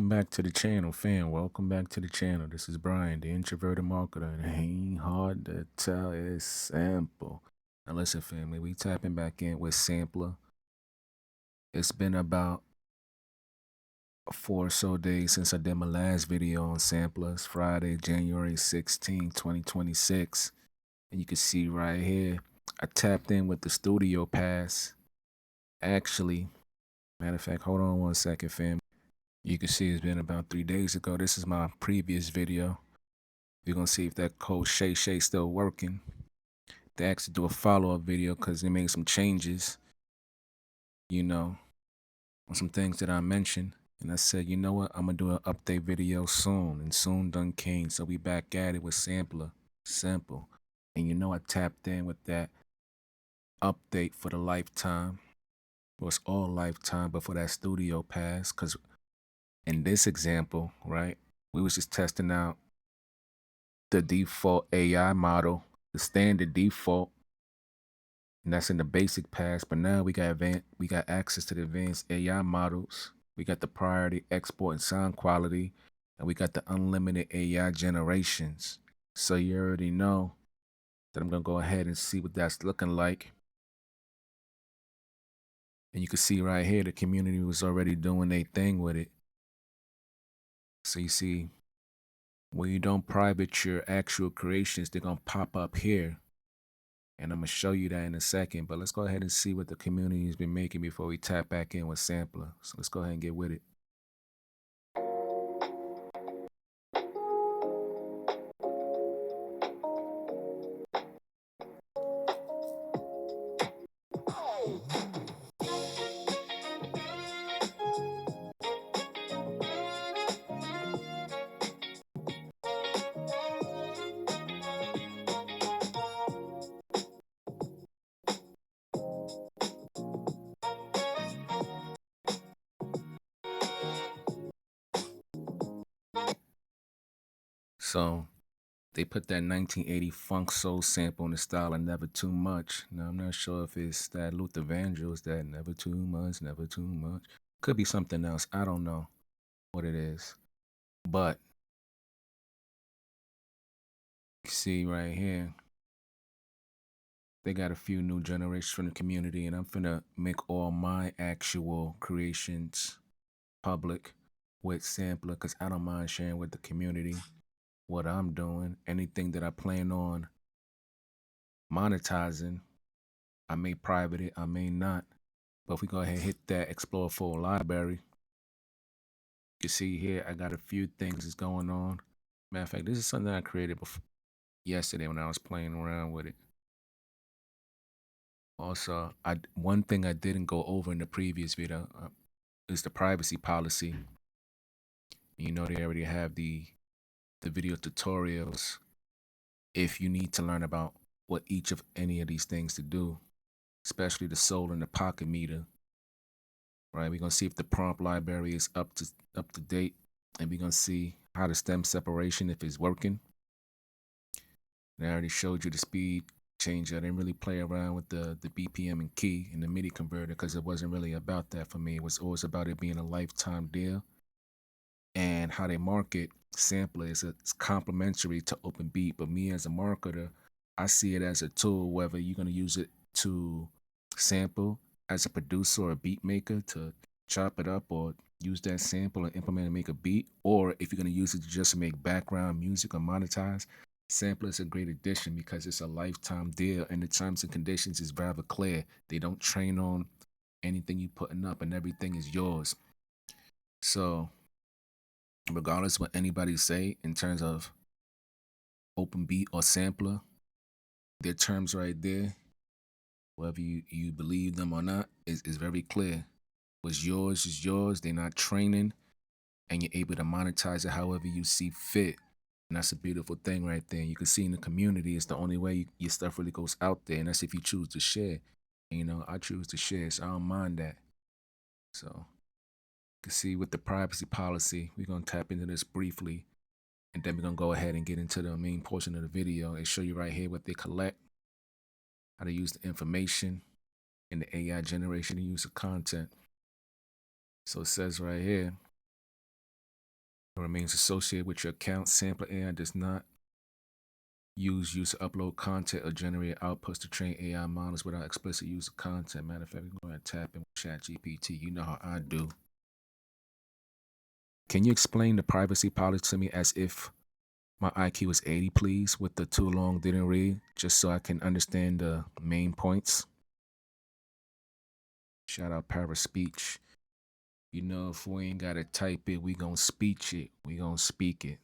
welcome back to the channel, fam. Welcome back to the channel. This is Brian, the introverted marketer, and it ain't hard to tell, it's Sample. Now listen, family, we tapping back in with Sampler. It's been about 4 or so days since I did my last video on Samplers, Friday, January 16, 2026. And you can see right here, I tapped in with the studio pass. Actually, matter of fact, hold on one second, fam. You can see it's been about 3 days ago. This is my previous video. We're going to see if that code Shay still working. They asked to do a follow-up video because they made some changes, on some things that I mentioned. And I said, you know what? I'm going to do an update video soon. And soon done came. So we back at it with Sampler. Simple. And I tapped in with that update for the lifetime. Well, it's all lifetime, but for that studio pass. Because in this example, right, we was just testing out the default AI model, the standard default, and that's in the basic pass. But now we got access to the advanced AI models. We got the priority export and sound quality, and we got the unlimited AI generations. So you already know that I'm gonna go ahead and see what that's looking like. And you can see right here, the community was already doing their thing with it. So you see, when you don't private your actual creations, they're gonna pop up here. And I'm going to show you that in a second. But let's go ahead and see what the community has been making before we tap back in with Sampler. So let's go ahead and get with it. So they put that 1980 funk soul sample in the style of Never Too Much. Now, I'm not sure if it's that Luther Vandross, that Never Too Much, Never Too Much. Could be something else. I don't know what it is. But you see right here, they got a few new generations from the community, and I'm finna make all my actual creations public with Sampler because I don't mind sharing with the community what I'm doing. Anything that I plan on monetizing, I may private it, I may not. But if we go ahead and hit that explore full library, you can see here I got a few things that's going on. Matter of fact, this is something I created yesterday when I was playing around with it. Also, one thing I didn't go over in the previous video is the privacy policy. They already have the video tutorials if you need to learn about what each of any of these things to do, especially the soul and the pocket meter. Right, we're gonna see if the prompt library is up to date, and we're gonna see how the stem separation, if it's working. And I already showed you the speed change. I didn't really play around with the BPM and key and the MIDI converter because it wasn't really about that for me. It was always about it being a lifetime deal. And how they market Sampler is it's complementary to Open Beat. But me as a marketer, I see it as a tool, whether you're going to use it to sample as a producer or a beat maker to chop it up or use that sample and implement and make a beat, or if you're going to use it to just make background music or monetize, Sampler is a great addition because it's a lifetime deal and the terms and conditions is rather clear. They don't train on anything you putting up and everything is yours. So regardless of what anybody say in terms of Open Beat or Sampler, their terms right there, whether you believe them or not, is very clear. What's yours is yours. They're not training, and you're able to monetize it however you see fit. And that's a beautiful thing right there. You can see in the community, it's the only way your stuff really goes out there, and that's if you choose to share. And, I choose to share, so I don't mind that. So you can see with the privacy policy, we're going to tap into this briefly. And then we're going to go ahead and get into the main portion of the video and show you right here what they collect, how to use the information, and the AI generation and use of content. So it says right here, remains associated with your account. Sampla.ai does not use user upload content or generate outputs to train AI models without explicit use of content. Matter of fact, we're going to tap in with ChatGPT. You know how I do. Can you explain the privacy policy to me as if my IQ is 80, please, with the too long didn't read, just so I can understand the main points? Shout out Power Speech. You know, if we ain't got to type it, we going to speech it. We going to speak it.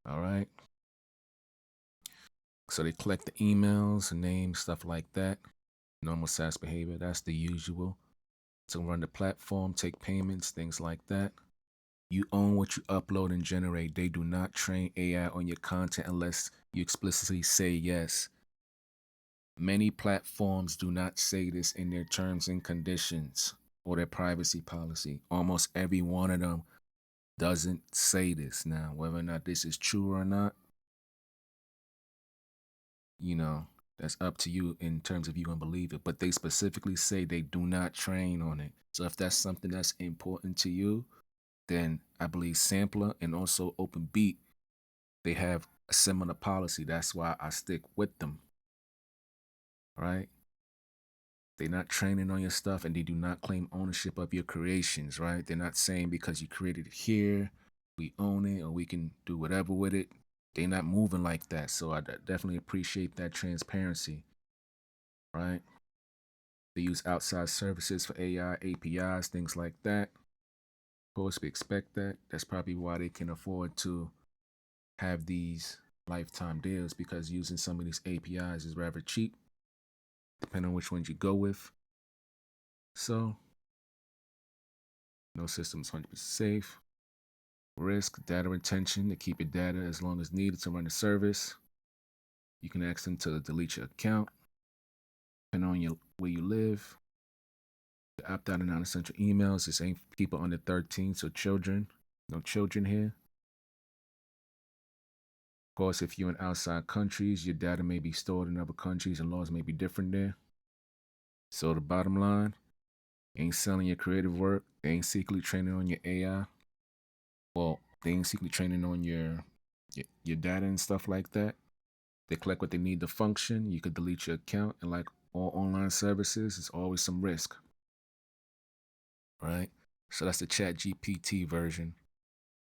All right. So they collect the emails, names, stuff like that. Normal SaaS behavior, that's the usual. So run the platform, take payments, things like that. You own what you upload and generate. They do not train AI on your content unless you explicitly say yes. Many platforms do not say this in their terms and conditions or their privacy policy. Almost every one of them doesn't say this. Now, whether or not this is true or not, you know, that's up to you in terms of you gonna believe it. But they specifically say they do not train on it. So if that's something that's important to you, then I believe Sampler and also OpenBeat, they have a similar policy. That's why I stick with them. Right? They're not training on your stuff and they do not claim ownership of your creations, right? They're not saying because you created it here, we own it or we can do whatever with it. They're not moving like that. So I definitely appreciate that transparency, right? They use outside services for AI, APIs, things like that. Of course, we expect that. That's probably why they can afford to have these lifetime deals because using some of these APIs is rather cheap, depending on which ones you go with. So, no system's 100% safe. Risk, data retention to keep your data as long as needed to run the service. You can ask them to delete your account, depending on where you live. To opt out of non-essential emails. This ain't people under 13, so children. No children here. Of course, if you're in outside countries, your data may be stored in other countries and laws may be different there. So the bottom line, ain't selling your creative work. They ain't secretly training on your AI. Well, they ain't secretly training on your data and stuff like that. They collect what they need to function. You could delete your account, and like all online services, there's always some risk, right? So that's the Chat GPT version,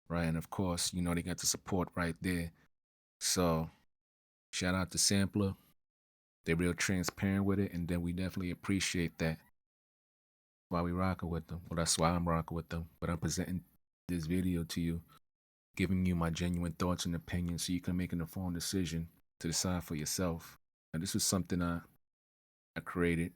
right? And of course, you know they got the support right there. So shout out to Sampler. They're real transparent with it, and then we definitely appreciate that. Why we rocking with them? Well, that's why I'm rocking with them. But I'm presenting this video to you, giving you my genuine thoughts and opinions, so you can make an informed decision to decide for yourself. And this was something I created.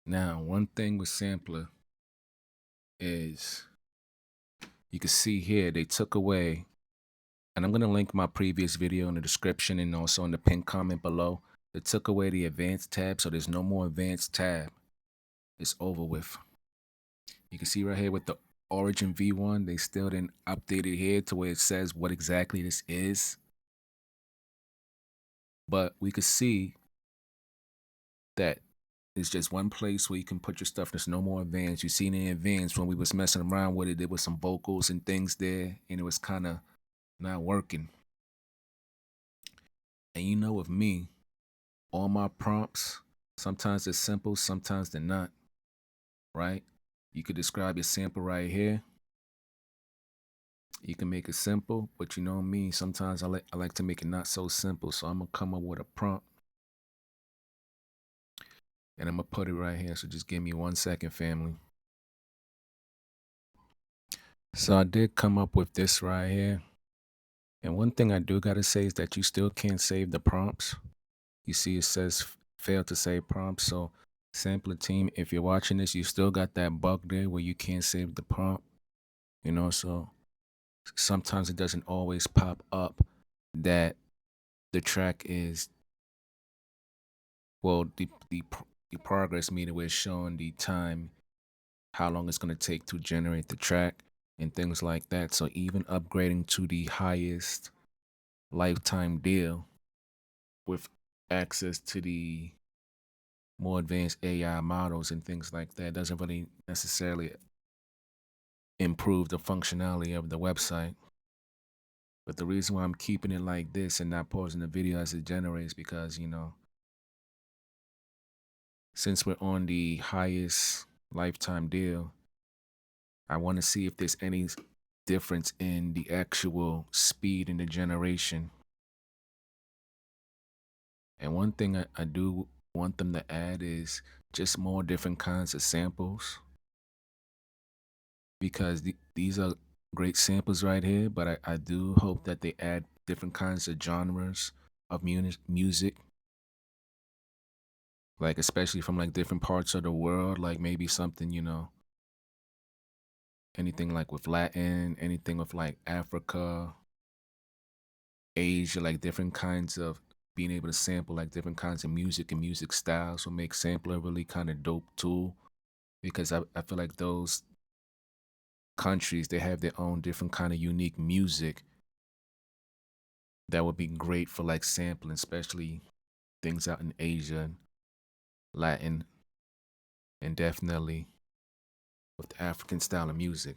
Now, one thing with Sampler is you can see here they took away, and I'm going to link my previous video in the description and also in the pinned comment below. They took away the advanced tab, so there's no more advanced tab. It's over with. You can see right here with the Origin V1, they still didn't update it here to where it says what exactly this is. But we could see that it's just one place where you can put your stuff. There's no more advanced. You see in the advanced when we was messing around with it, there was some vocals and things there, and it was kind of not working. And you know, with me, all my prompts, sometimes they're simple, sometimes they're not, right? You could describe your sample right here. You can make it simple, but you know me, sometimes I like to make it not so simple. So I'm gonna come up with a prompt and I'm gonna put it right here. So just give me 1 second, family. So I did come up with this right here. And one thing I do gotta say is that you still can't save the prompts. You see, it says failed to save prompt. So, Sampler team, if you're watching this, you still got that bug there where you can't save the prompt. So sometimes it doesn't always pop up that the track is the progress meter where it's showing the time, how long it's going to take to generate the track and things like that. So even upgrading to the highest lifetime deal with access to the more advanced AI models and things like that doesn't really necessarily improve the functionality of the website. But the reason why I'm keeping it like this and not pausing the video as it generates because, since we're on the highest lifetime deal, I want to see if there's any difference in the actual speed in the generation. And one thing I do want them to add is just more different kinds of samples because these are great samples right here, but I do hope that they add different kinds of genres of music, like especially from like different parts of the world, like maybe something, anything like with Latin, anything with like Africa, Asia, like different kinds of being able to sample like different kinds of music and music styles will make Sampler a really kind of dope tool because I feel like those countries, they have their own different kind of unique music that would be great for like sampling, especially things out in Asia and Latin, and definitely with the African style of music.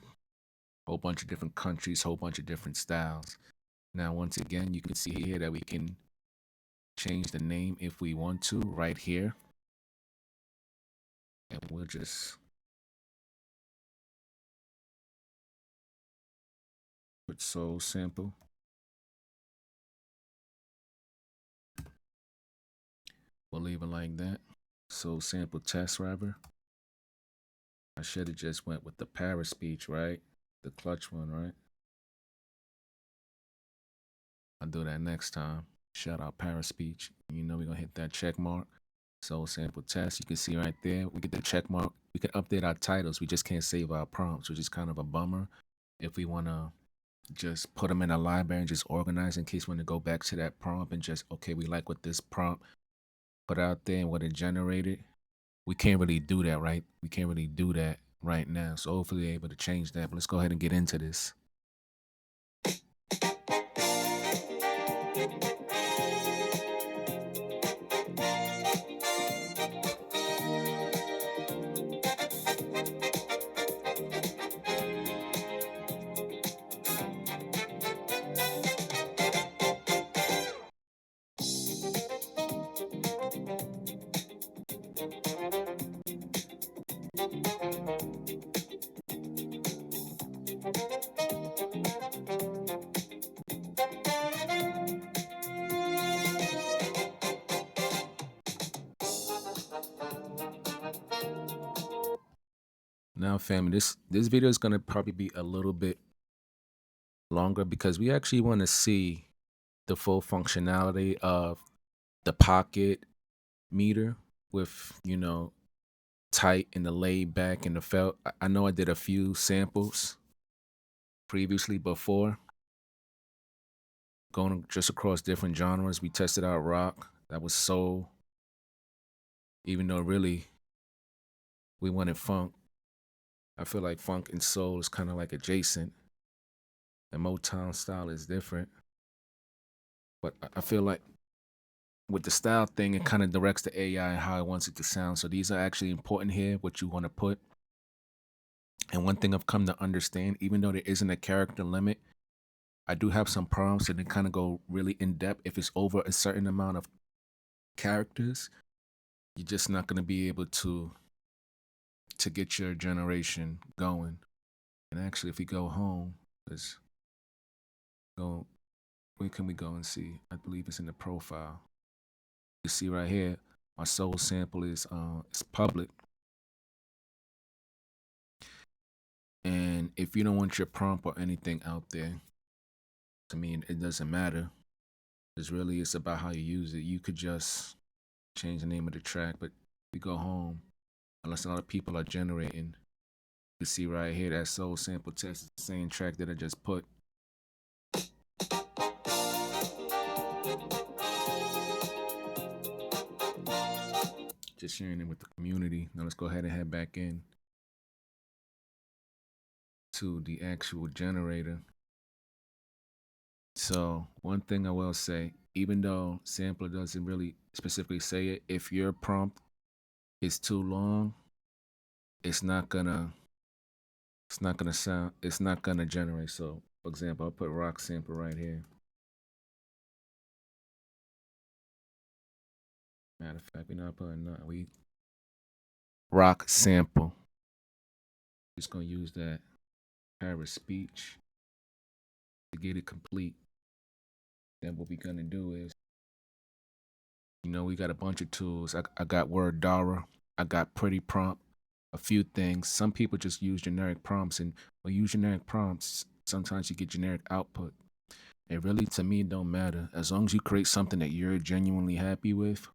Whole bunch of different countries, whole bunch of different styles. Now, once again, you can see here that we can change the name if we want to right here. And we'll just put Soul Sample. We'll leave it like that. Soul Sample Test Rapper. I should have just went with the Paris speech, right? The clutch one, right? I'll do that next time. Shout out Paris speech. We're gonna hit that check mark. Soul Sample Test. You can see right there. We get the check mark. We can update our titles. We just can't save our prompts, which is kind of a bummer. If we wanna just put them in a library and just organize in case we want to go back to that prompt and just, okay, we like what this prompt put out there and what it generated. We can't really do that, right? We can't really do that right now. So hopefully they're able to change that. But let's go ahead and get into this. Now, family, this video is gonna probably be a little bit longer because we actually want to see the full functionality of the pocket meter with tight and the laid back and the felt. I know I did a few samples previously before going just across different genres. We tested out rock, that was soul, even though really we wanted funk. I feel like funk and soul is kind of like adjacent. The Motown style is different, but I feel like with the style thing, it kind of directs the AI and how it wants it to sound. So these are actually important here, what you want to put. And one thing I've come to understand, even though there isn't a character limit, I do have some prompts that kind of go really in depth. If it's over a certain amount of characters, you're just not going to be able to get your generation going. And actually, if we go home, let's go. Where can we go and see? I believe it's in the profile. You see right here, my soul sample is it's public. And if you don't want your prompt or anything out there, to me, it doesn't matter. It's about how you use it. You could just change the name of the track, but we go home, unless a lot of people are generating. You see right here that Soul Sample Test is the same track that I just put. Just sharing it with the community. Now let's go ahead and head back in to the actual generator. So one thing I will say, even though Sampler doesn't really specifically say it, if your prompt is too long, it's not gonna generate. So for example, I'll put rock sample right here. Matter of fact, we're not putting nothing. We rock sample. Just gonna use that Paris speech to get it complete. Then what we're gonna do is, we got a bunch of tools. I got Word Dara, I got Pretty Prompt, a few things. Some people just use generic prompts, and when you use generic prompts, sometimes you get generic output. It really, to me, don't matter. As long as you create something that you're genuinely happy with,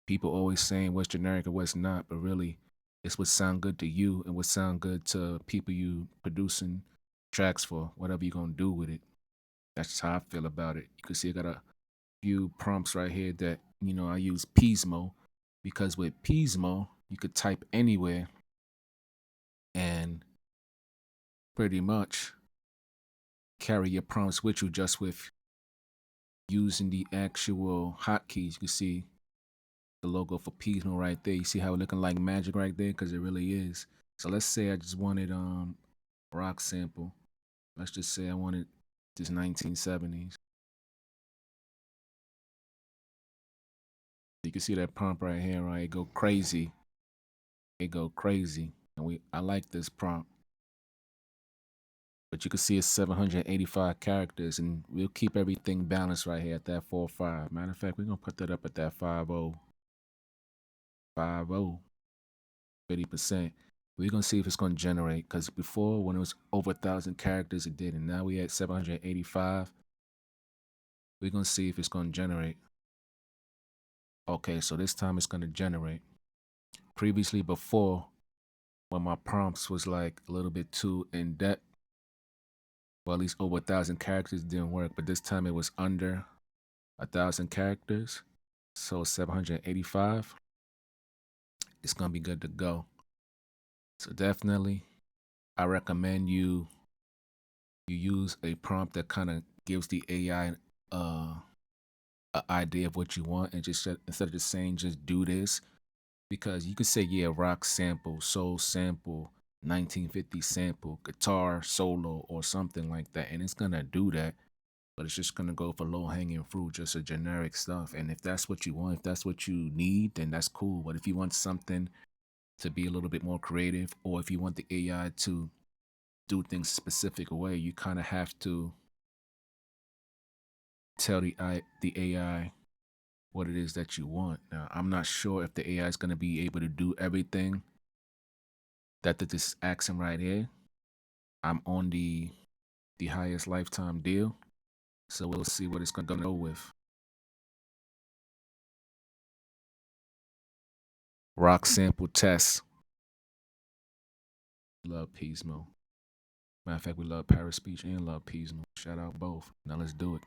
people always saying what's generic or what's not, but really, it's what sound good to you and what sound good to people you producing tracks for, whatever you're gonna do with it. That's just how I feel about it. You can see I got a few prompts right here that, I use Pismo because with Pismo, you could type anywhere and pretty much carry your prompts with you just with using the actual hotkeys. You can see the logo for Pismo right there. You see how it looking like magic right there? Because it really is. So let's say I just wanted rock sample. Let's just say I wanted this 1970s. You can see that prompt right here, right? It go crazy. It go crazy. And I like this prompt. But you can see it's 785 characters, and we'll keep everything balanced right here at that 4.5. Matter of fact, we're gonna put that up at that 5.0. 5.0. 50%. We're gonna see if it's gonna generate. Because before, when it was over 1,000 characters, it did, and now we at 785. We're gonna see if it's gonna generate. Okay, so this time it's gonna generate. Previously, before, when my prompts was like a little bit too in depth, well, at least over 1,000 characters didn't work, but this time it was under 1,000 characters, so 785. It's gonna be good to go. So definitely, I recommend you use a prompt that kind of gives the AI an idea of what you want, and just instead of just saying just do this, because you could say, yeah, rock sample, soul sample, 1950 sample, guitar solo, or something like that, and it's gonna do that. But it's just gonna go for low hanging fruit, just a generic stuff. And if that's what you want, if that's what you need, then that's cool. But if you want something to be a little bit more creative, or if you want the AI to do things a specific way, you kind of have to tell the AI what it is that you want. Now, I'm not sure if the AI is going to be able to do everything that this action right here. I'm on the highest lifetime deal, so we'll see what it's going to go with. Rock sample test. Love Pismo. Matter of fact, we love Paris Speech and love Pismo. Shout out both. Now let's do it.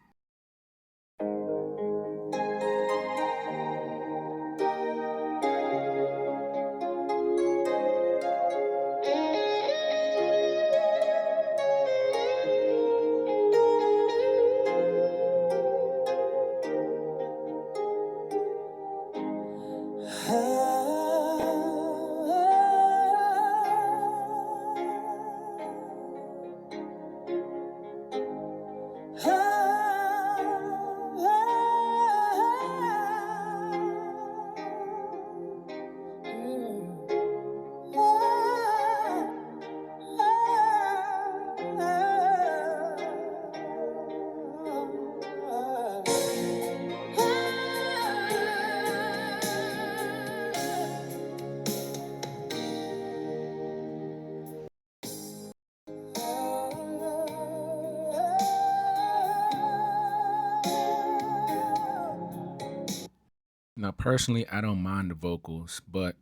Now, personally, I don't mind the vocals, but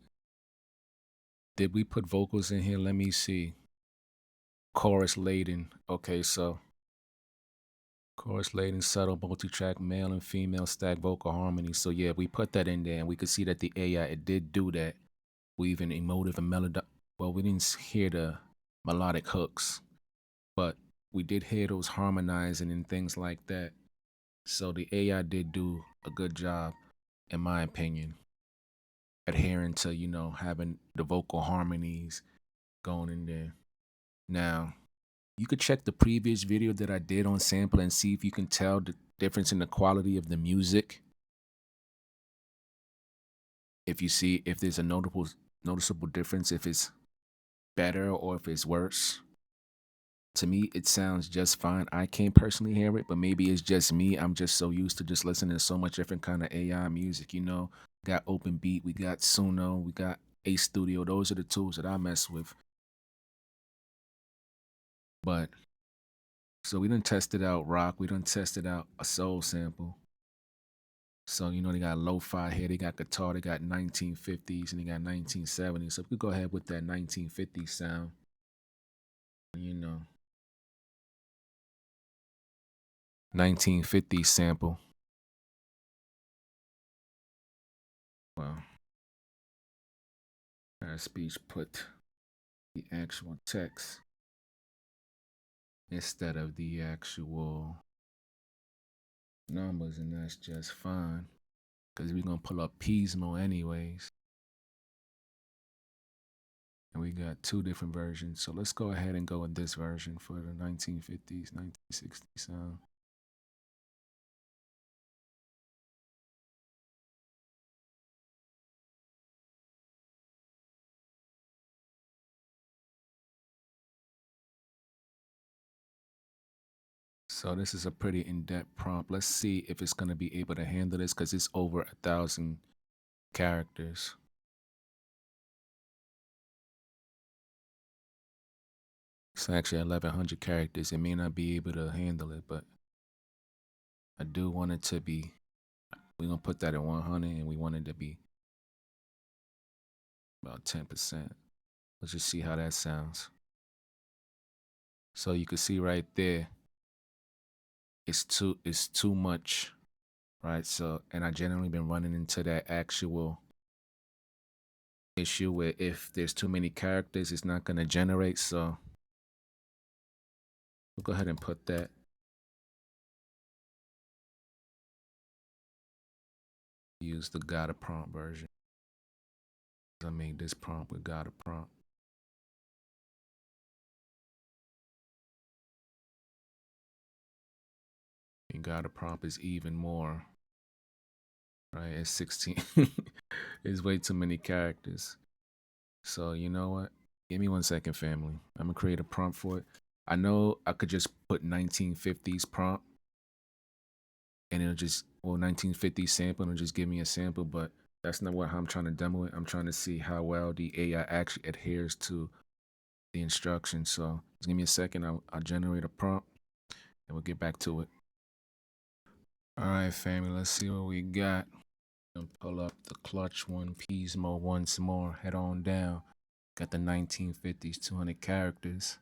did we put vocals in here? Let me see. Chorus laden. Okay, so chorus laden, subtle, multi-track, male and female stack vocal harmony. So yeah, we put that in there, and we could see that the AI, it did do that. We even emotive and melody. Well, we didn't hear the melodic hooks, but we did hear those harmonizing and things like that. So the AI did do a good job, in my opinion, adhering to, having the vocal harmonies going in there. Now, you could check the previous video that I did on Sampla and see if you can tell the difference in the quality of the music. If you see if there's a noticeable difference, if it's better or if it's worse. To me, it sounds just fine. I can't personally hear it, but maybe it's just me. I'm just so used to just listening to so much different kind of AI music, Got Open Beat, we got Suno, we got Ace Studio. Those are the tools that I mess with. But so we done tested out rock, we done tested out a soul sample. So, they got lo-fi here, they got guitar, they got 1950s, and they got 1970s. So we could go ahead with that 1950s sound. 1950s sample. Well, our speech put the actual text instead of the actual numbers, and that's just fine because we're gonna pull up Pismo anyways, and we got two different versions. So let's go ahead and go with this version for the 1950s, 1960s sound. So this is a pretty in-depth prompt. Let's see if it's gonna be able to handle this because it's over 1,000 characters. It's actually 1,100 characters. It may not be able to handle it, but I do want it to be. We're gonna put that at 100, and we want it to be about 10%. Let's just see how that sounds. So you can see right there, it's too much, right? So, and I generally been running into that actual issue where if there's too many characters, it's not gonna generate. So we'll go ahead and put that. Use the Gotta prompt version. I made this prompt with Gotta prompt. And Gotta prompt is even more, right? It's 16. It's way too many characters. So you know what? Give me 1 second, family. I'm gonna create a prompt for it. I know I could just put 1950s prompt and it'll just, 1950s sample and it'll just give me a sample, but that's not what I'm trying to demo it. I'm trying to see how well the AI actually adheres to the instructions. So just give me a second. I'll generate a prompt and we'll get back to it. All right, family, let's see what we got. And pull up the clutch one, Pismo once more. Head on down. Got the 1950s, 200 characters.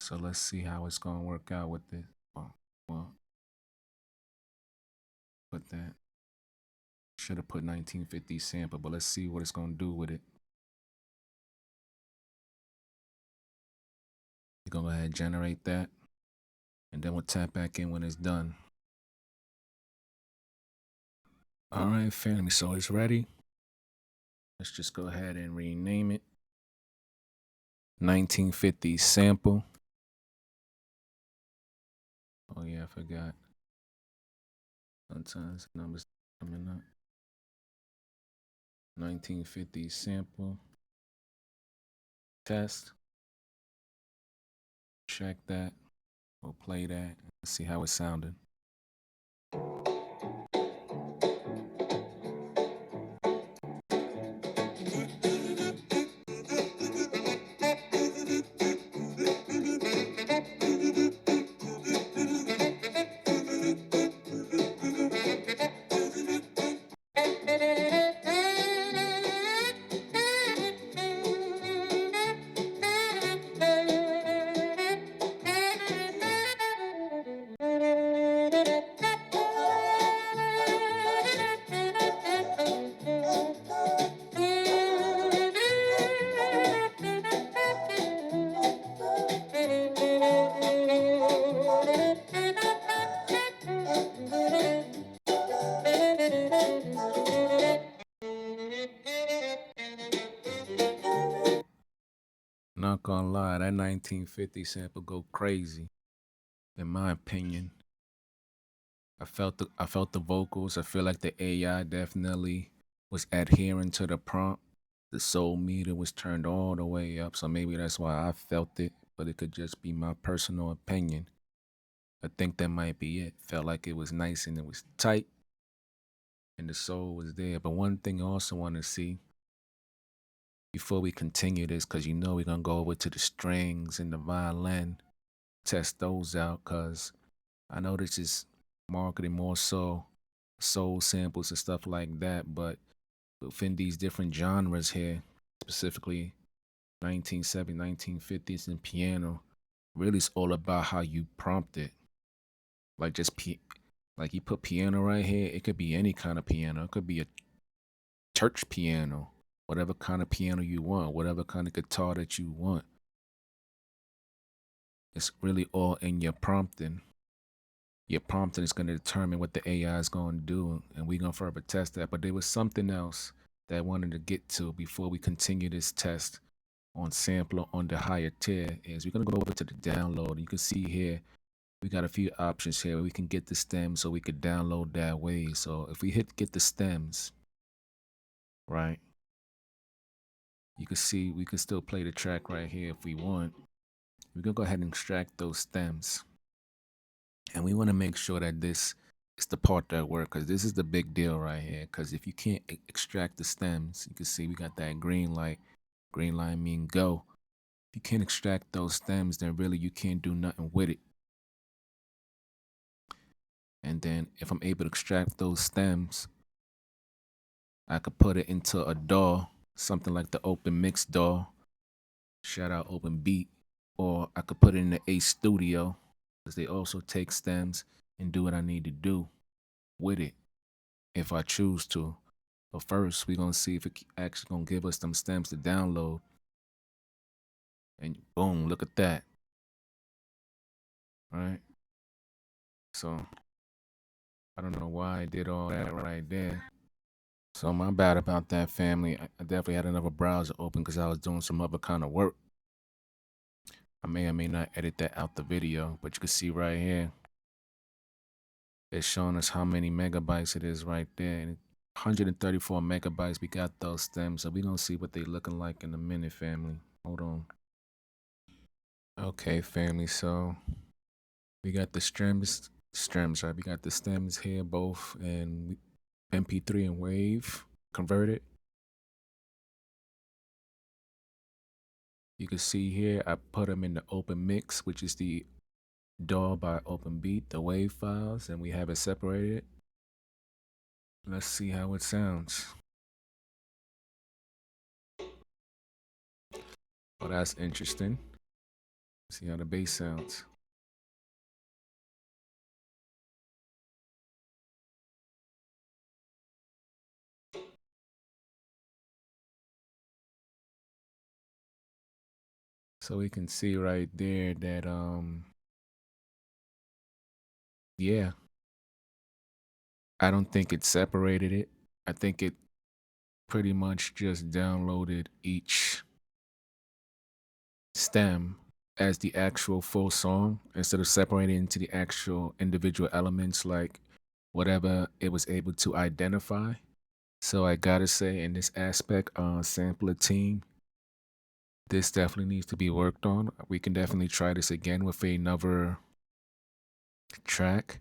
So let's see how it's gonna work out with this. Well, put that. Should have put 1950 sample, but let's see what it's gonna do with it. You're gonna go ahead and generate that, and then we'll tap back in when it's done. All right, family, so it's ready. Let's just go ahead and rename it. 1950 sample. Oh yeah, I forgot. Sometimes numbers coming up. 1950 sample. Test. Check that. We'll play that and see how it sounded. gonna lie, that 1950 sample go crazy, in my opinion. I felt the vocals. I feel like the AI definitely was adhering to the prompt. The soul meter was turned all the way up, so maybe that's why I felt it. But it could just be my personal opinion. I think that might be it. Felt like it was nice and it was tight, and the soul was there. But one thing I also want to see before we continue this, because you know we're gonna go over to the strings and the violin, test those out, because I know this is marketing more so soul samples and stuff like that, but within these different genres here, specifically 1970s, 1950s, and piano, really it's all about how you prompt it. Like like you put piano right here, it could be any kind of piano. It could be a church piano, whatever kind of piano you want, whatever kind of guitar that you want. It's really all in your prompting. Your prompting is going to determine what the AI is going to do, and we're going to further test that. But there was something else that I wanted to get to before we continue this test on Sampler on the higher tier. Is we're going to go over to the download. You can see here we got a few options here. We can get the stems, so we could download that way. So if we hit get the stems, right, you can see we can still play the track right here if we want. We're going to go ahead and extract those stems. And we want to make sure that this is the part that works, because this is the big deal right here. Because if you can't extract the stems, you can see we got that green light. Green light mean go. If you can't extract those stems, then really you can't do nothing with it. And then if I'm able to extract those stems, I could put it into a DAW, something like the Open Mix DAW. Shout out Open Beat. Or I could put it in the Ace Studio, because they also take stems and do what I need to do with it if I choose to. But first, we're going to see if it actually going to give us them stems to download. And boom, look at that. All right. So I don't know why I did all that right there. So my bad about that, family. I definitely had another browser open because I was doing some other kind of work. I may or may not edit that out the video, but you can see right here, it's showing us how many megabytes it is right there. And 134 megabytes. We got those stems, so we're gonna see what they looking like in a minute, family. Hold on. Okay, family. So we got the stems, right? We got the stems here, both in MP3 and Wave converted. You can see here, I put them in the Open Mix, which is the DAW by Open Beat, the Wave files, and we have it separated. Let's see how it sounds. Oh, that's interesting. See how the bass sounds. So we can see right there that yeah, I don't think it separated it. I think it pretty much just downloaded each stem as the actual full song instead of separating into the actual individual elements, like whatever it was able to identify. So I gotta say, in this aspect, Sampler team, this definitely needs to be worked on. We can definitely try this again with another track,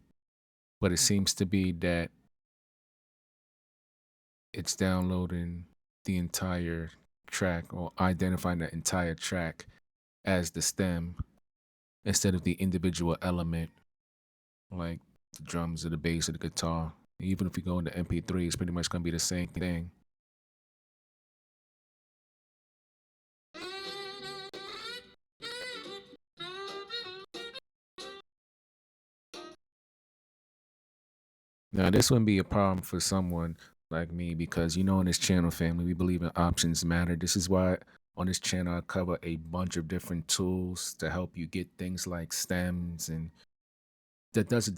but it seems to be that it's downloading the entire track or identifying the entire track as the stem instead of the individual element, like the drums or the bass or the guitar. Even if we go into MP3, it's pretty much gonna be the same thing. Now, this wouldn't be a problem for someone like me because, in this channel, family, we believe in options matter. This is why on this channel, I cover a bunch of different tools to help you get things like stems, and that does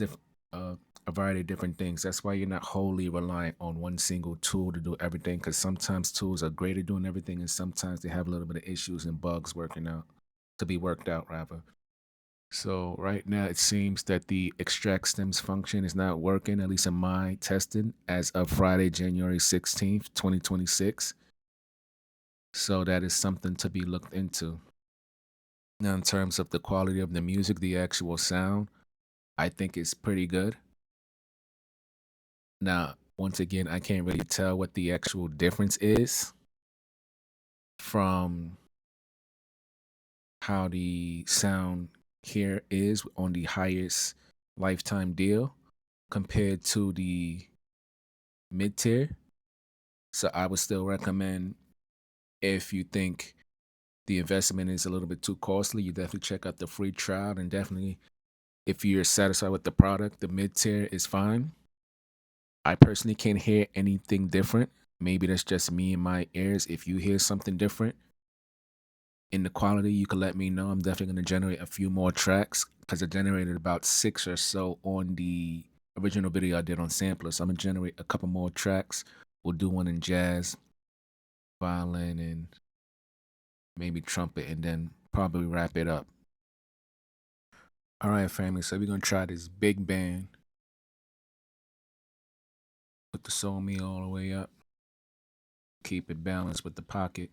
a variety of different things. That's why you're not wholly reliant on one single tool to do everything, because sometimes tools are great at doing everything, and sometimes they have a little bit of issues and bugs working out. to be worked out rather. So right now it seems that the extract stems function is not working, at least in my testing, as of Friday, January 16th, 2026. So that is something to be looked into. Now, in terms of the quality of the music, the actual sound, I think it's pretty good. Now, once again, I can't really tell what the actual difference is from how the sound here is on the highest lifetime deal compared to the mid tier. So I would still recommend, if you think the investment is a little bit too costly, you definitely check out the free trial. And definitely, if you're satisfied with the product, the mid tier is fine. I personally can't hear anything different. Maybe that's just me and my ears. If you hear something different in the quality, you can let me know. I'm definitely going to generate a few more tracks because I generated about 6 or so on the original video I did on Sampler. So I'm going to generate a couple more tracks. We'll do one in jazz, violin, and maybe trumpet, and then probably wrap it up. All right, family. So we're going to try this big band. Put the soul me all the way up. Keep it balanced with the pocket.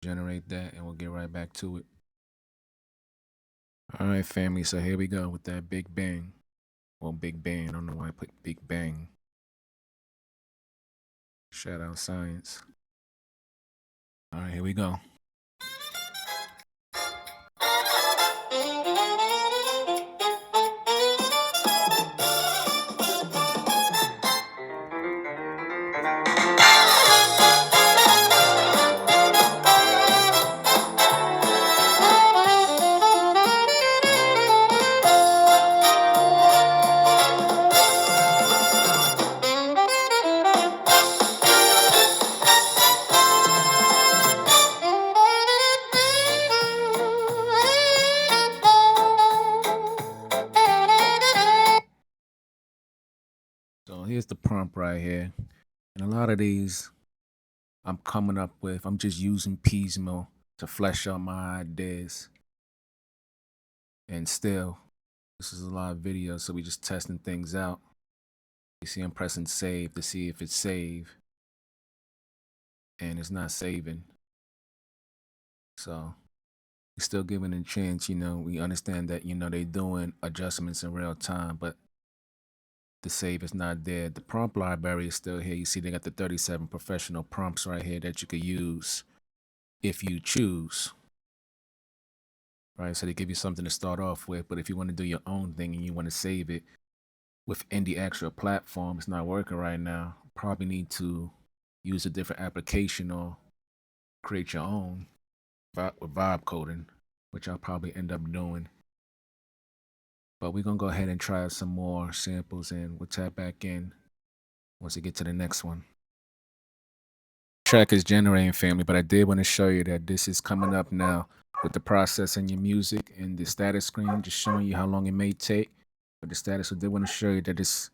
Generate that, and we'll get right back to it. All right, family. So here we go with that big bang. Well, big bang. I don't know why I put big bang. Shout out science. All right, here we go. So here's the prompt right here. And a lot of these I'm coming up with, I'm just using Pismo to flesh out my ideas. And still, this is a lot of videos, so we just testing things out. You see I'm pressing save to see if it's save. And it's not saving. So we're still giving it a chance, we understand that, they're doing adjustments in real time, but the save is not there. The prompt library is still here. You see they got the 37 professional prompts right here that you could use if you choose. Right, so they give you something to start off with, but if you want to do your own thing and you want to save it within the actual platform, it's not working right now. Probably need to use a different application or create your own with vibe coding, which I'll probably end up doing. But we're going to go ahead and try some more samples, and we'll tap back in once we get to the next one. Track is generating, family, but I did want to show you that this is coming up now with the processing your music and the status screen, just showing you how long it may take with the status. So I did want to show you that it's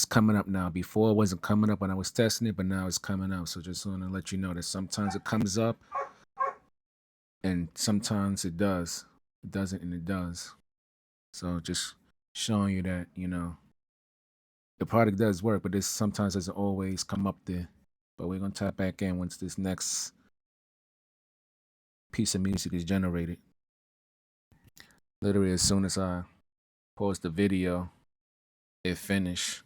coming up now. Before it wasn't coming up when I was testing it, but now it's coming up. So just want to let you know that sometimes it comes up and sometimes it does. It doesn't and it does. So just showing you that, the product does work, but this sometimes doesn't always come up there. But we're going to tap back in once this next piece of music is generated. Literally, as soon as I pause the video, it finished.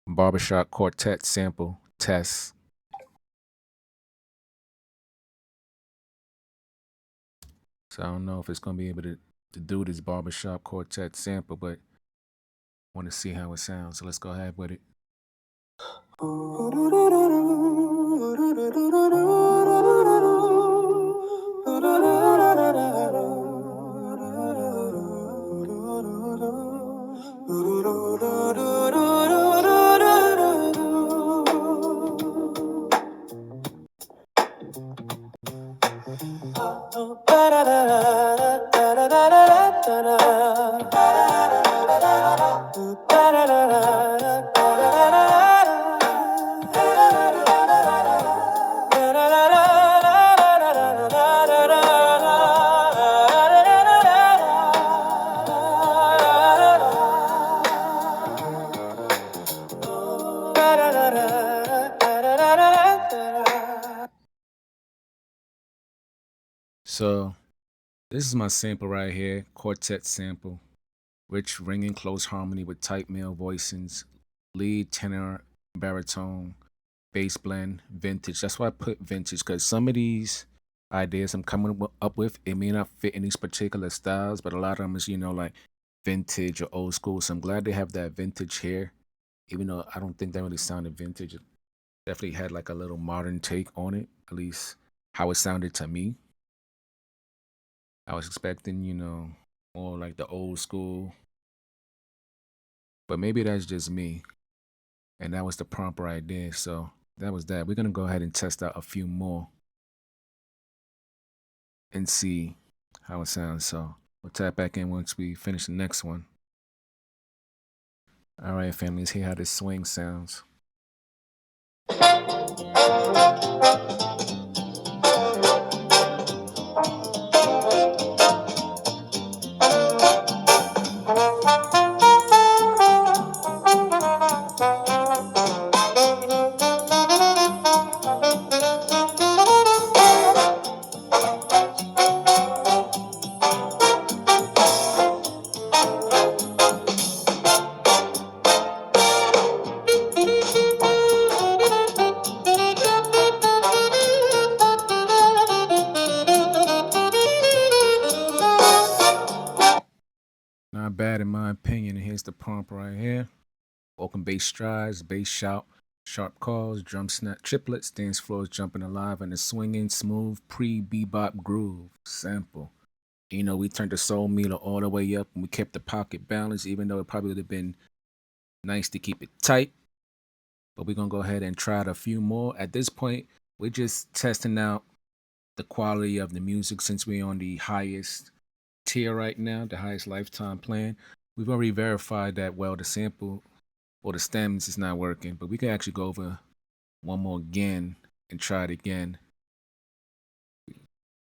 Barbershop Quartet sample test. So I don't know if it's going to be able to do this Barbershop Quartet sample, but I want to see how it sounds. So let's go ahead with it. So this is my sample right here, quartet sample. Rich ringing close harmony with tight male voicings, lead, tenor, baritone, bass blend, vintage. That's why I put vintage, because some of these ideas I'm coming up with, it may not fit in these particular styles, but a lot of them is, like vintage or old school. So I'm glad they have that vintage here, even though I don't think that really sounded vintage. It definitely had like a little modern take on it, at least how it sounded to me. I was expecting, more like the old school, but maybe that's just me. And that was the prompt right there. So that was that. We're gonna go ahead and test out a few more and see how it sounds. So we'll tap back in once we finish the next one. All right, family, let's hear how this swing sounds. Not bad in my opinion. And here's the prompt right here. Welcome bass strides, bass shout, sharp calls, drum snap triplets, dance floors jumping alive, and a swinging, smooth pre-bebop groove sample. We turned the soul meter all the way up and we kept the pocket balance, even though it probably would have been nice to keep it tight. But we're going to go ahead and try it a few more. At this point, we're just testing out the quality of the music since we're on the highest tier right now, the highest lifetime plan. We've already verified that, well, the sample or the stems is not working, but we can actually go over one more again and try it again.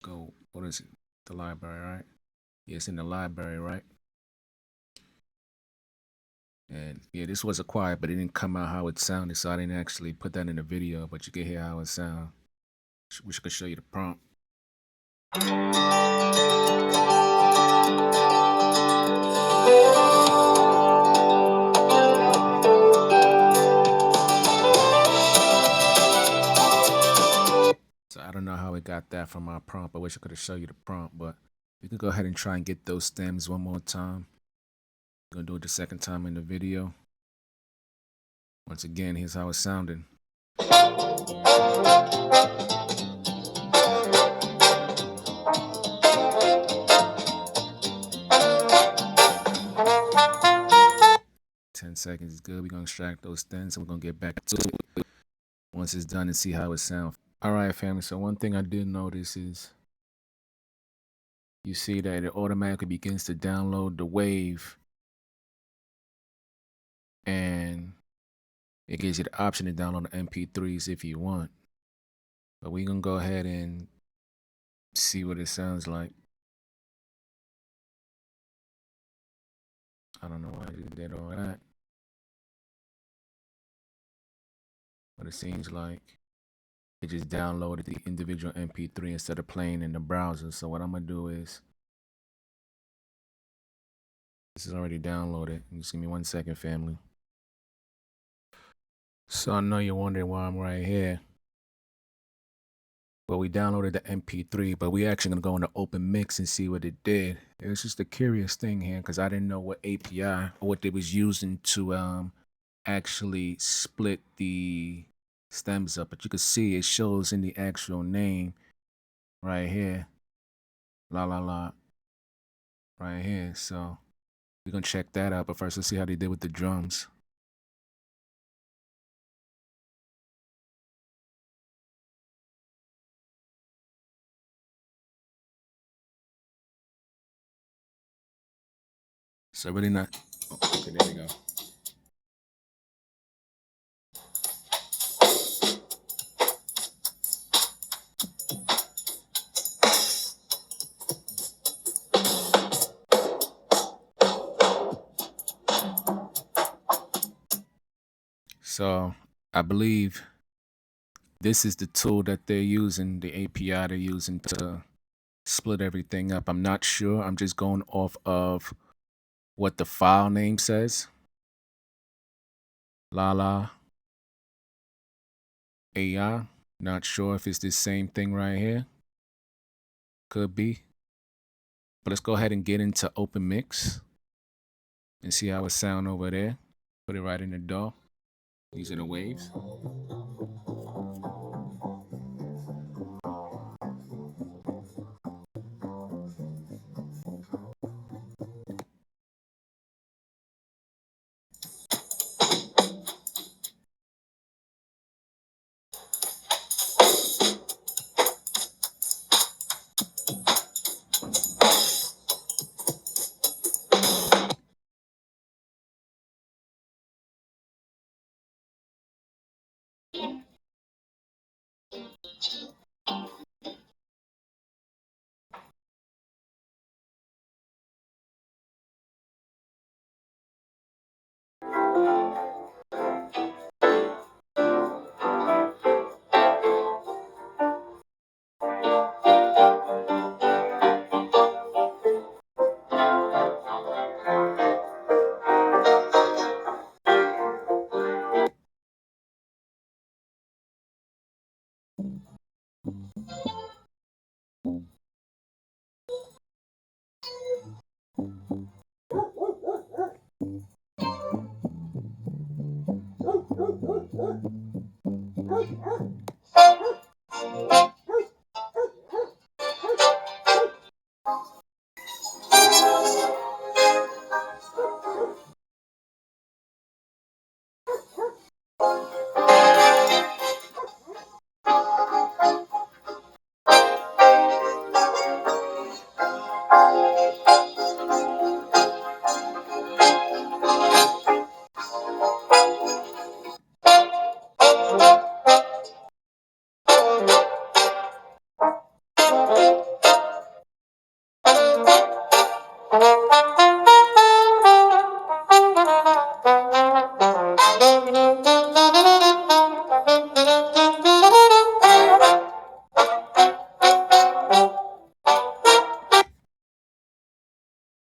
Go, what is it? The library, right? Yeah, it's in the library, right? And yeah, this was acquired, but it didn't come out how it sounded, so I didn't actually put that in the video, but you can hear how it sounds. Wish I could show you the prompt. So I don't know how it got that from our prompt. I wish I could have showed you the prompt, but we can go ahead and try and get those stems one more time. I'm gonna do it the second time in the video. Once again, here's how it sounded. 10 seconds is good. We're gonna extract those stems and we're gonna get back to it once it's done and see how it sounds. All right, family. So one thing I did notice is you see that it automatically begins to download the wave, and it gives you the option to download the MP3s if you want. But we're gonna go ahead and see what it sounds like. I don't know why it did all that, but it seems like it just downloaded the individual MP3 instead of playing in the browser. So what I'm gonna do is, this is already downloaded. Just give me 1 second, family. So I know you're wondering why I'm right here. Well, we downloaded the MP3, but we actually gonna go into open mix and see what it did. It was just a curious thing here because I didn't know what API or what they was using to actually split the stems up. But you can see it shows in the actual name right here, la la la, right here. So we're gonna check that out. But first, let's see how they did with the drums. So really not. Oh, okay, there we go. So I believe this is the tool that they're using, the API they're using to split everything up. I'm not sure. I'm just going off of what the file name says. Lala AI. Not sure if it's the same thing right here. Could be. But let's go ahead and get into Open Mix and see how it sound over there. Put it right in the DAW. These are the waves.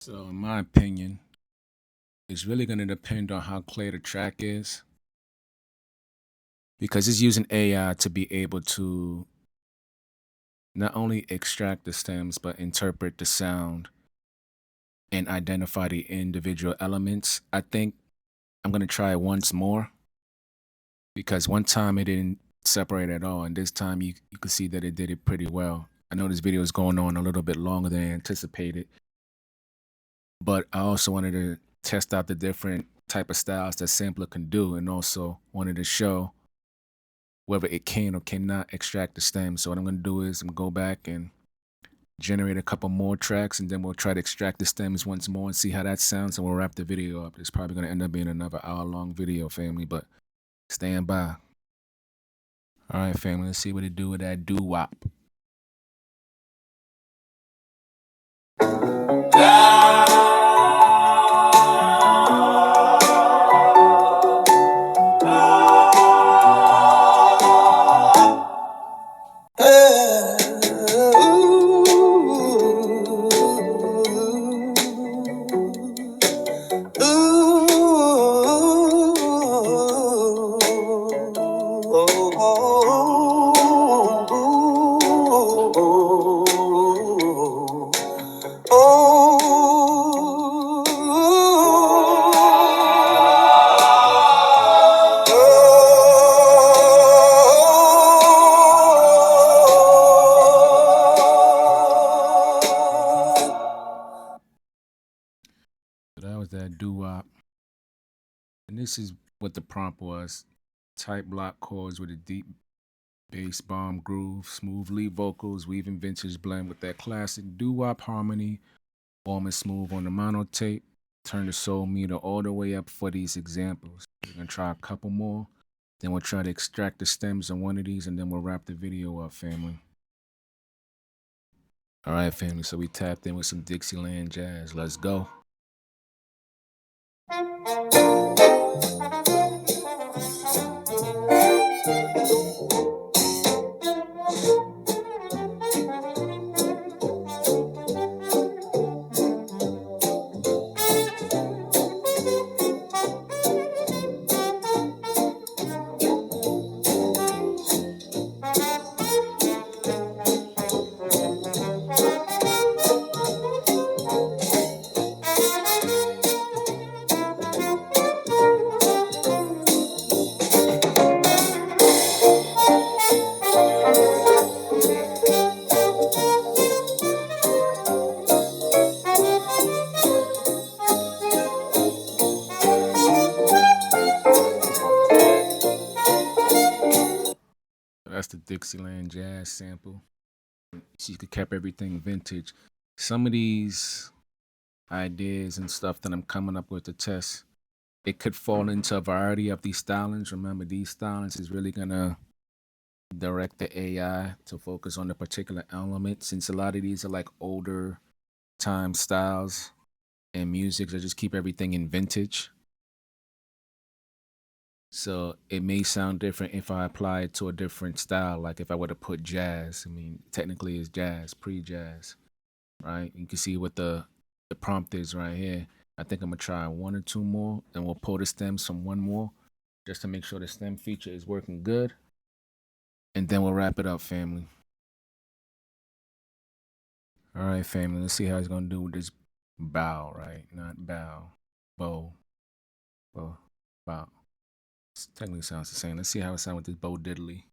So in my opinion, it's really going to depend on how clear the track is, because it's using AI to be able to not only extract the stems, but interpret the sound and identify the individual elements. I think I'm going to try it once more, because one time it didn't separate at all. And this time you can see that it did it pretty well. I know this video is going on a little bit longer than anticipated, but I also wanted to test out the different type of styles that Sampler can do, and also wanted to show whether it can or cannot extract the stem. So what I'm going to do is I'm going to go back and generate a couple more tracks, and then we'll try to extract the stems once more and see how that sounds, and we'll wrap the video up. It's probably going to end up being another hour-long video, family, but stand by. All right, family, let's see what it do with that doo-wop. So that was that doo-wop. And this is what the prompt was. Tight block chords with a deep bass bomb groove, smooth lead vocals, weaving vintage blend with that classic doo-wop harmony, warm and smooth on the mono tape. Turn the soul meter all the way up for these examples. We're gonna try a couple more, then we'll try to extract the stems on one of these, and then we'll wrap the video up, family. All right, family, so we tapped in with some Dixieland jazz. Let's go. Dixieland jazz sample. She could kept everything vintage. Some of these ideas and stuff that I'm coming up with to test, it could fall into a variety of these stylings. Remember, these stylings is really gonna direct the AI to focus on the particular element, since a lot of these are like older time styles and music that just keep everything in vintage. So it may sound different if I apply it to a different style. Like if I were to put jazz, I mean, technically it's jazz, pre-jazz, right? You can see what the prompt is right here. I think I'm gonna try one or two more, and we'll pull the stems from one more, just to make sure the stem feature is working good, and then we'll wrap it up, family. All right, family. Let's see how he's gonna do with this bow, right? Not bow, bow, bow, bow. It technically sounds the same. Let's see how it sounds with this bow diddly.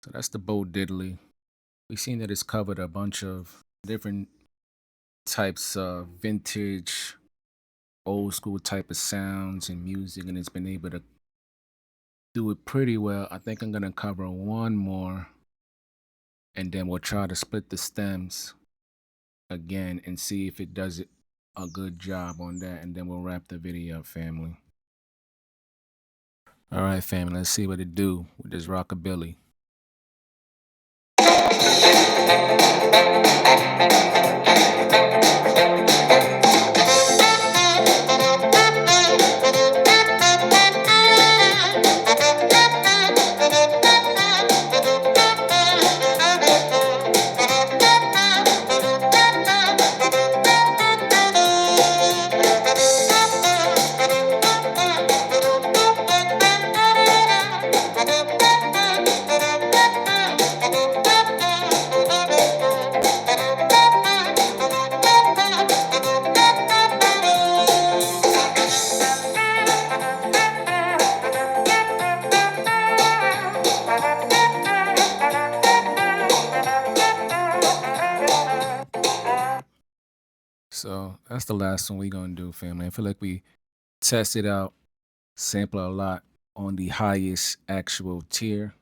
So that's the bow diddly. We've seen that it's covered a bunch of different types of vintage, old school type of sounds and music, and it's been able to do it pretty well. I think I'm gonna cover one more, and then we'll try to split the stems again and see if it does a good job on that, and then we'll wrap the video up, family. All right, family, let's see what it do with this rockabilly. So that's the last one we're gonna do, family. I feel like we tested out Sampler a lot on the highest actual tier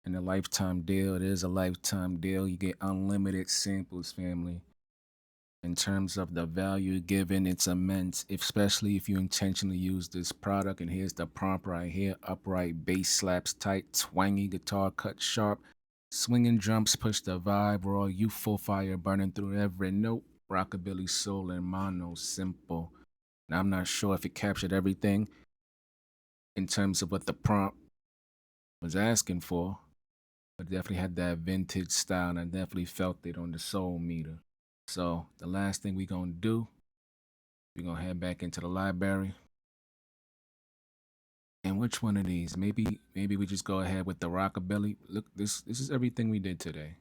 in the lifetime deal. It is a lifetime deal. You get unlimited samples, family. In terms of the value given, it's immense, especially if you intentionally use this product. And here's the prompt right here: upright bass slaps tight, twangy guitar cut sharp, swinging drums push the vibe, raw youthful fire burning through every note, rockabilly soul and mono simple. Now I'm not sure if it captured everything in terms of what the prompt was asking for, but definitely had that vintage style, and I definitely felt it on the soul meter. So the last thing we're gonna do, we're gonna head back into the library. And which one of these? Maybe we just go ahead with the rockabilly. Look, this is everything we did today.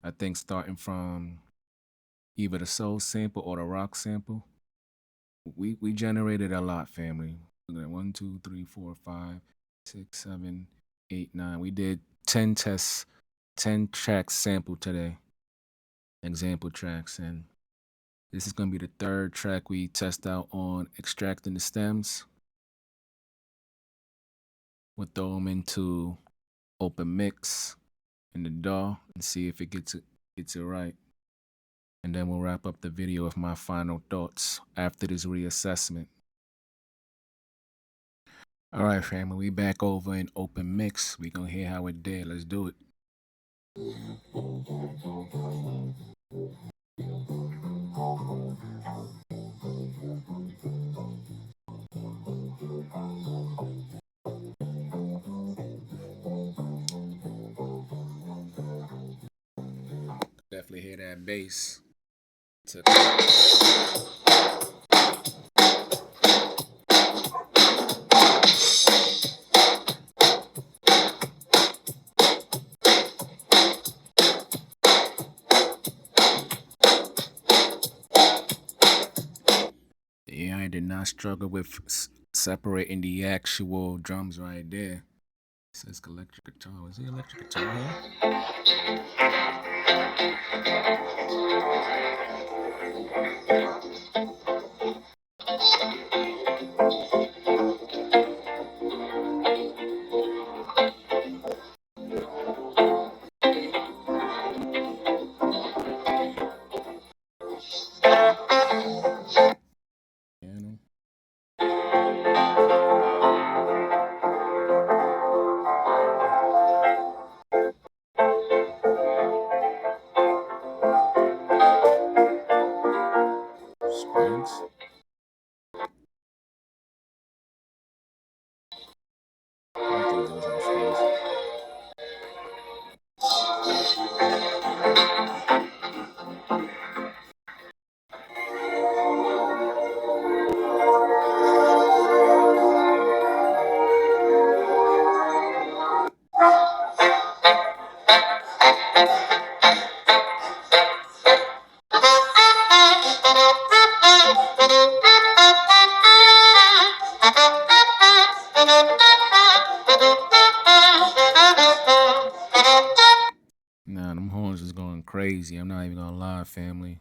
I think starting from either the soul sample or the rock sample, we generated a lot, family. Look at 1, 2, 3, 4, 5, 6, 7, 8, 9. We did 10 tests, 10 tracks sampled today, example tracks, and this is gonna be the third track we test out on extracting the stems. We'll throw them into open mix in the DAW and see if it gets it right. And then we'll wrap up the video with my final thoughts after this reassessment. All right, family, we back over in open mix. We gonna hear how it did. Let's do it. that bass to yeah, I did not struggle with separating the actual drums right there. It says electric guitar. Is it electric guitar here? Piano. Strings. I think those are strings. Nah, them horns is going crazy. I'm not even gonna lie, family.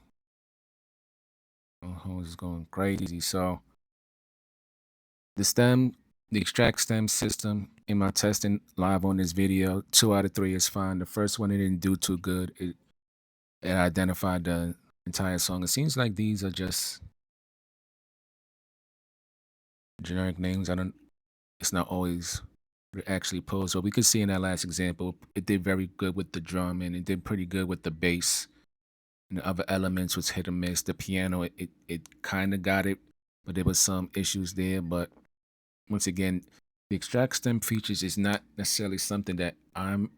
Them horns is going crazy. So the stem, the extract stem system in my testing live on this video, 2 out of 3 is fine. The first one it didn't do too good. It identified the entire song. It seems like these are just generic names. I don't. It's not always actually posed. So we could see in that last example, it did very good with the drum and it did pretty good with the bass. And the other elements was hit or miss. The piano, it kind of got it, but there was some issues there. But once again, the extract stem features is not necessarily something that I'm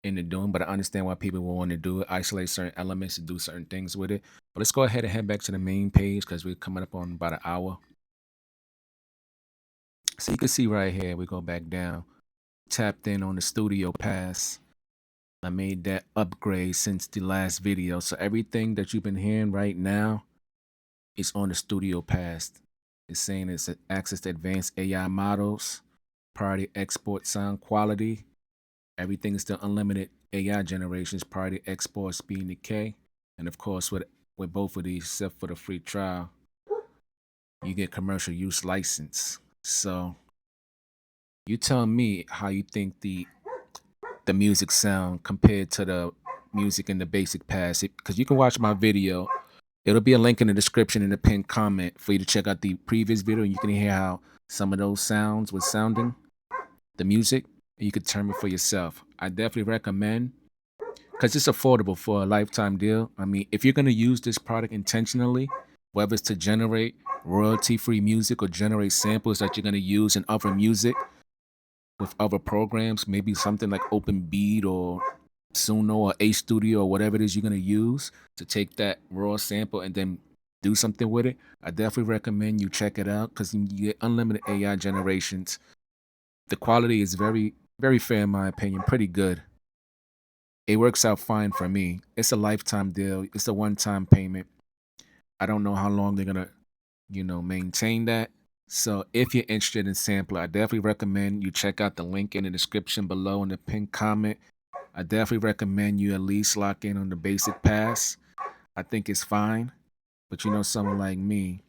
into doing, but I understand why people will want to do it, isolate certain elements and do certain things with it. But let's go ahead and head back to the main page because we're coming up on about an hour. So you can see right here, we go back down, tapped in on the studio pass. I made that upgrade since the last video. So everything that you've been hearing right now is on the studio pass. It's saying it's access to advanced AI models, priority export sound quality. Everything is still unlimited AI generations, priority export speed and decay. And of course, with both of these, except for the free trial, you get commercial use license. So you tell me how you think the music sound compared to the music in the basic pass. Because you can watch my video. It'll be a link in the description in the pinned comment for you to check out the previous video. And you can hear how some of those sounds was sounding, the music. You could determine for yourself. I definitely recommend, because it's affordable for a lifetime deal. I mean, if you're going to use this product intentionally, whether it's to generate royalty-free music or generate samples that you're going to use in other music with other programs, maybe something like Open Beat or Suno or A Studio or whatever it is you're going to use to take that raw sample and then do something with it, I definitely recommend you check it out because you get unlimited AI generations. The quality is very, very fair in my opinion, pretty good. It works out fine for me. It's a lifetime deal. It's a one-time payment. I don't know how long they're going to, maintain that. So if you're interested in Sampler, I definitely recommend you check out the link in the description below in the pinned comment. I definitely recommend you at least lock in on the basic pass. I think it's fine. But someone like me,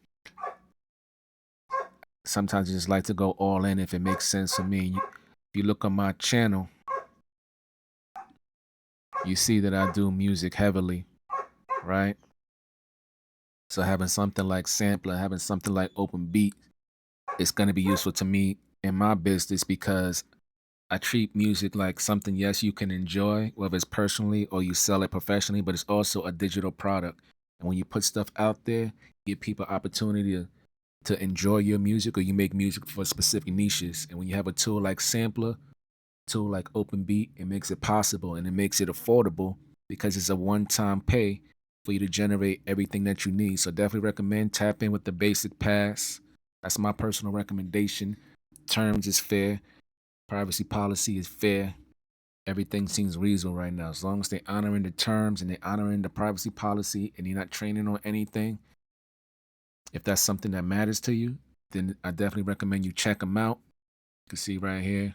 sometimes I just like to go all in if it makes sense for me. If you look on my channel, you see that I do music heavily, right? So having something like Sampler, having something like Open Beat, it's going to be useful to me in my business because I treat music like something, yes, you can enjoy, whether it's personally or you sell it professionally, but it's also a digital product. And when you put stuff out there, give people opportunity to enjoy your music, or you make music for specific niches. And when you have a tool like Sampler, tool like Open Beat, it makes it possible and it makes it affordable because it's a one-time pay for you to generate everything that you need. So definitely recommend tap in with the basic pass. That's my personal recommendation. Terms is fair. Privacy policy is fair. Everything seems reasonable right now. As long as they're honoring the terms and they're honoring the privacy policy and you're not training on anything, if that's something that matters to you, then I definitely recommend you check them out. You can see right here,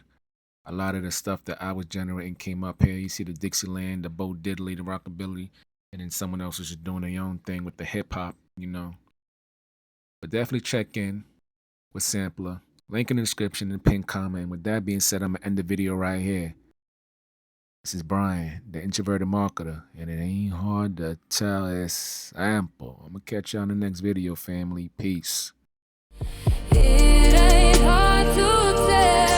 a lot of the stuff that I was generating came up here. You see the Dixieland, the Bo Diddley, the Rockabilly, and then someone else was just doing their own thing with the hip hop, But definitely check in with Sampla. Link in the description and pin comment. With that being said, I'm going to end the video right here. This is Brian, the introverted marketer, and it ain't hard to tell it's ample. I'm going to catch you on the next video, family. Peace. It ain't hard to tell.